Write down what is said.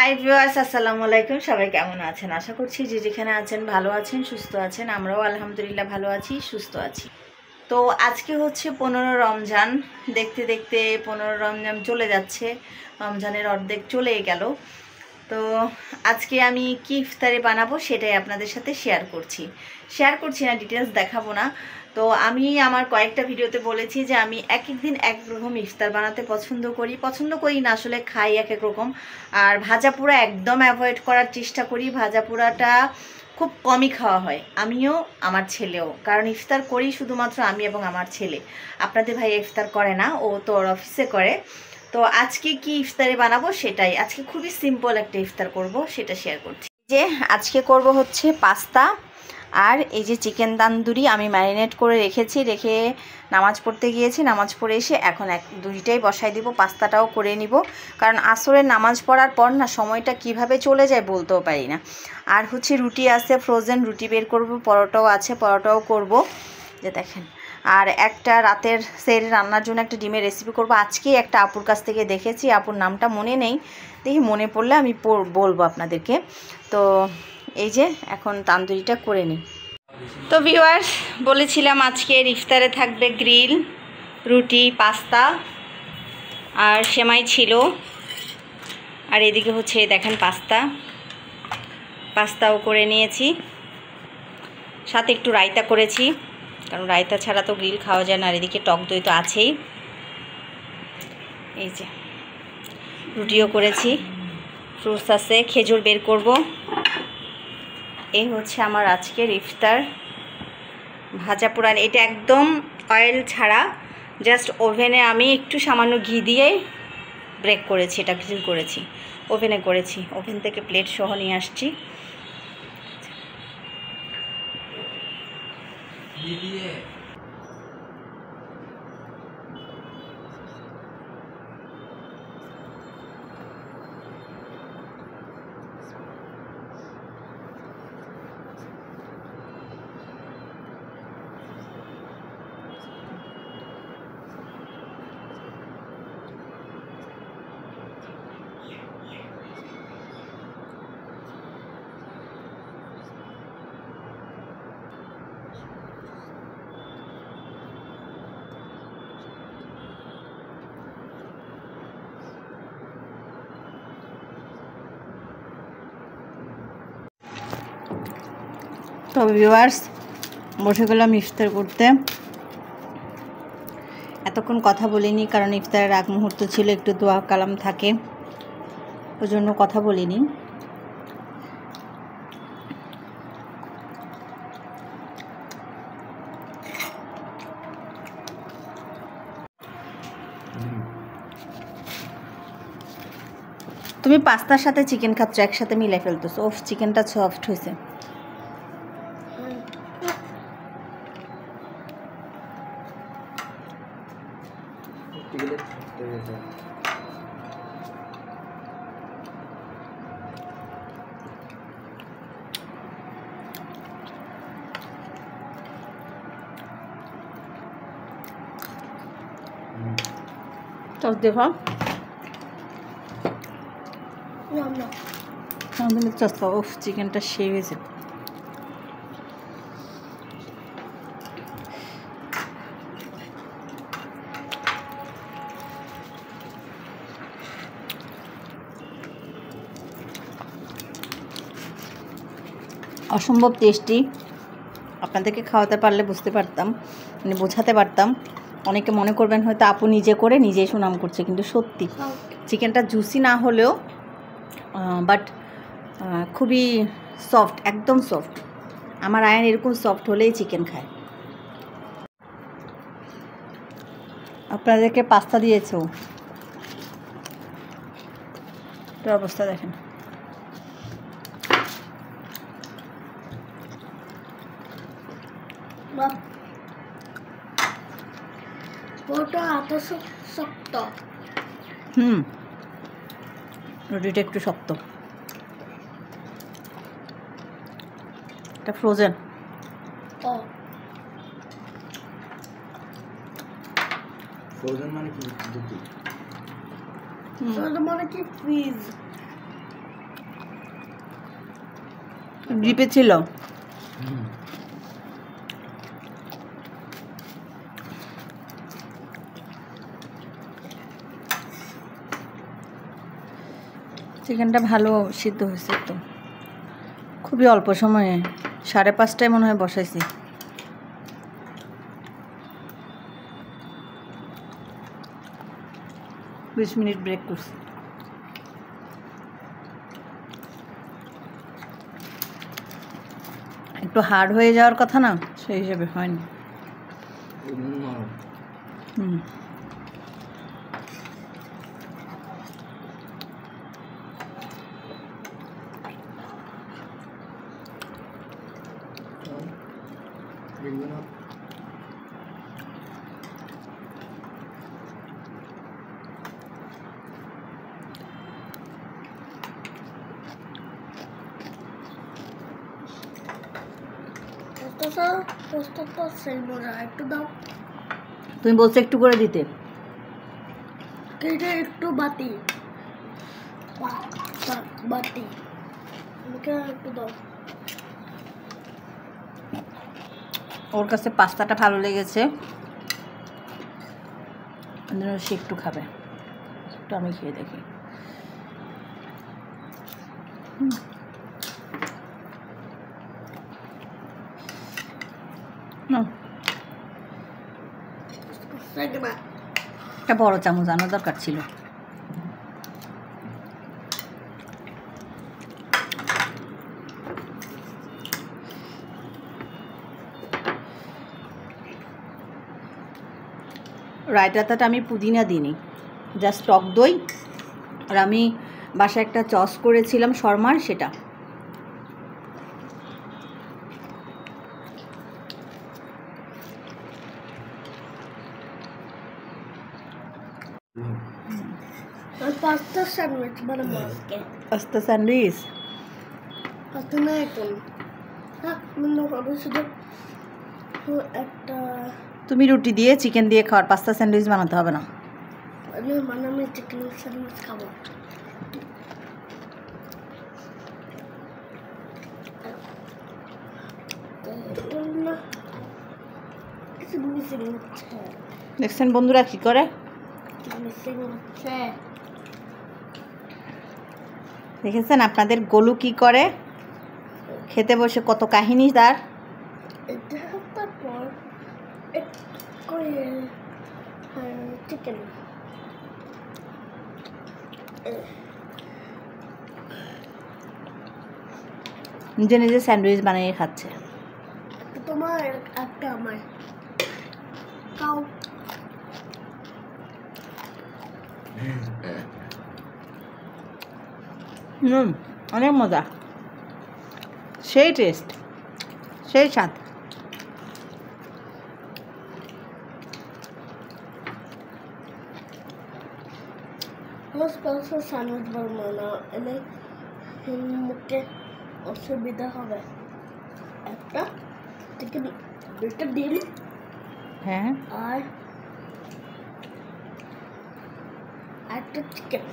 Hi viewers, আসসালামু আলাইকুম। সবাই কেমন আছেন? আশা করছি যে যেখানে আছেন ভালো আছেন, সুস্থ আছেন। আমরাও আলহামদুলিল্লাহ ভালো আছি, সুস্থ আছি। তো আজকে হচ্ছে 15 রমজান। দেখতে দেখতে 15 রমজান চলে যাচ্ছে, রমজানের অর্ধেক চলে গেল। তো আজকে আমি কি ইফতারি বানাবো সেটাই আপনাদের সাথে শেয়ার করছি না, ডিটেলস দেখাবো না। তো আমি আমার কয়েকটা ভিডিওতে বলেছি যে আমি এক এক দিন এক রকম ইফতার বানাতে পছন্দ করি না, আসলে খাই এক এক রকম। আর ভাজা পোড়া একদম অ্যাভয়েড করার চেষ্টা করি। ভাজা পোড়াটা খুব কমই খাওয়া হয়, আমিও আমার ছেলেও, কারণ ইফতার করি শুধুমাত্র আমি এবং আমার ছেলে। আপনাদের ভাই ইফতার করে না, ও তো ওর অফিসে করে। তো আজকে কি ইফতারি বানাবো সেটাই, আজকে খুবই সিম্পল একটা ইফতার করব, সেটা শেয়ার করছি। যে আজকে করব হচ্ছে পাস্তা, আর এই যে চিকেন তান্দুরি আমি ম্যারিনেট করে রেখে নামাজ পড়তে গিয়েছি। নামাজ পড়ে এসে এখন দুইটাই বসাই দিব, পাস্তাটাও করে নিব, কারণ আসরের নামাজ পড়ার পর না সময়টা কিভাবে চলে যায় বলতেও পারি না। আর হচ্ছে রুটি আছে, ফ্রোজেন রুটি বের করব, পরোটাও আছে, পরোটাও করব, যে দেখেন। আর একটা রাতের সের রান্নার জন্য একটা ডিমের রেসিপি করব। আজকেই একটা আপুর কাছ থেকে দেখেছি, আপুর নামটা মনে নেই, দেখি মনে পড়লে আমি বলবো আপনাদেরকে। তো এই যে এখন তান্দুরিটা করে নিই। তো ভিউয়ার্স, বলেছিলাম আজকের ইফতারে থাকবে গ্রিল, রুটি, পাস্তা আর সেমাই ছিল। আর এদিকে হচ্ছে দেখেন পাস্তাও করে নিয়েছি, সাথে একটু রায়তা করেছি, কারণ রায়তা ছাড়া তো গ্রিল খাওয়া যায় না। আর এদিকে টক দই তো আছেই। এই যে রুটিও করেছি, ফ্রুটস আছে, খেজুর বের করব। এই হচ্ছে আমার আজকের ইফতার। ভাজা পোড়া, এটা একদম অয়েল ছাড়া, জাস্ট ওভেনে আমি একটু সামান্য ঘি দিয়ে ব্রেক করেছি, এটা গ্রিল করেছি, ওভেনে করেছি। ওভেন থেকে প্লেট সহ নিয়ে আসছি। তো ভিউয়ার্স, বসে গেলাম ইফতার করতে। এতক্ষণ কথা বলিনি, কারণ ইফতারের আগ মুহূর্ত ছিল, একটু দোয়া কালাম থাকে, ওই জন্য কথা বলিনি। তুমি পাস্তার সাথে চিকেন খাচ্ছ, একসাথে মিলে ফেলতেছো। ওফ, চিকেনটা সফট হয়েছে। তো দেখো ওফ, চিকেনটা সেই হয়েছে। অসম্ভব টেস্টি। আপনাদেরকে খাওয়াতে পারলে বুঝতে পারতাম, মানে বোঝাতে পারতাম। অনেকে মনে করবেন হয়তো আপু নিজে করে নিজেই সুনাম করছে, কিন্তু সত্যি চিকেনটা জুসি না হলেও বাট খুবই সফট, একদম সফট। আমার আয়ন এরকম সফট হলেই চিকেন খায়। আপনাদেরকে পাস্তা দিয়েছে, তো অবস্থা দেখেন। রুটিটা একটু শক্ত। এটা ফ্রোজেন। ফ্রোজেন মানে কি? ফ্রোজেন মানে কি? ফ্রিজ। জিপে ছিল। চিকেনটা ভালো সিদ্ধ হয়েছে তো, খুবই অল্প সময়ে, 5:30টায় মনে হয় বসাইছি। বিশ মিনিট ব্রেক করছি। একটু হার্ড হয়ে যাওয়ার কথা না, সেই হিসেবে হয়নি। হুম, তুমি বলছো একটু করে দিতে, একটু বাতি বাতি একটু দাও। ওর কাছে পাস্তাটা ভালো লেগেছে, সে একটু খাবে, একটু আমি খেয়ে দেখি। একটা বড় চামচ আনার দরকার ছিল। রায়তাটা আমি পুদিনা দিইনি, জাস্ট টক দই, আর আমি বাসায় একটা চস করেছিলাম শর্মার, সেটা। পাস্তা স্যান্ডউইচ বানাবো আজকে। Pasta sandwich? পাস্তা না এখন, হ্যাঁ আমি শুধু একটা। তুমি রুটি দিয়ে চিকেন দিয়ে খাওয়ার, পাস্তা স্যান্ডউইচ বানাতে হবে না। আমি চিকেন স্যান্ডউইচ খাবো। দেখছেন বন্ধুরা কি করে, দেখেছেন আপনাদের গোলু কি করে, খেতে বসে কত কাহিনী তার। চিকেন নিজে নিজে স্যান্ডউইচ বানিয়ে খাচ্ছে। তোমার একটা আমার খাও। অনেক মজা, সেই টেস্ট, সেই স্বাদ। স্যান্ডউইচ বানাবো না, এলে মুখে অসুবিধা হবে। একটা চিকেন, দুইটা ডিম, হ্যাঁ, আর একটা চিকেন।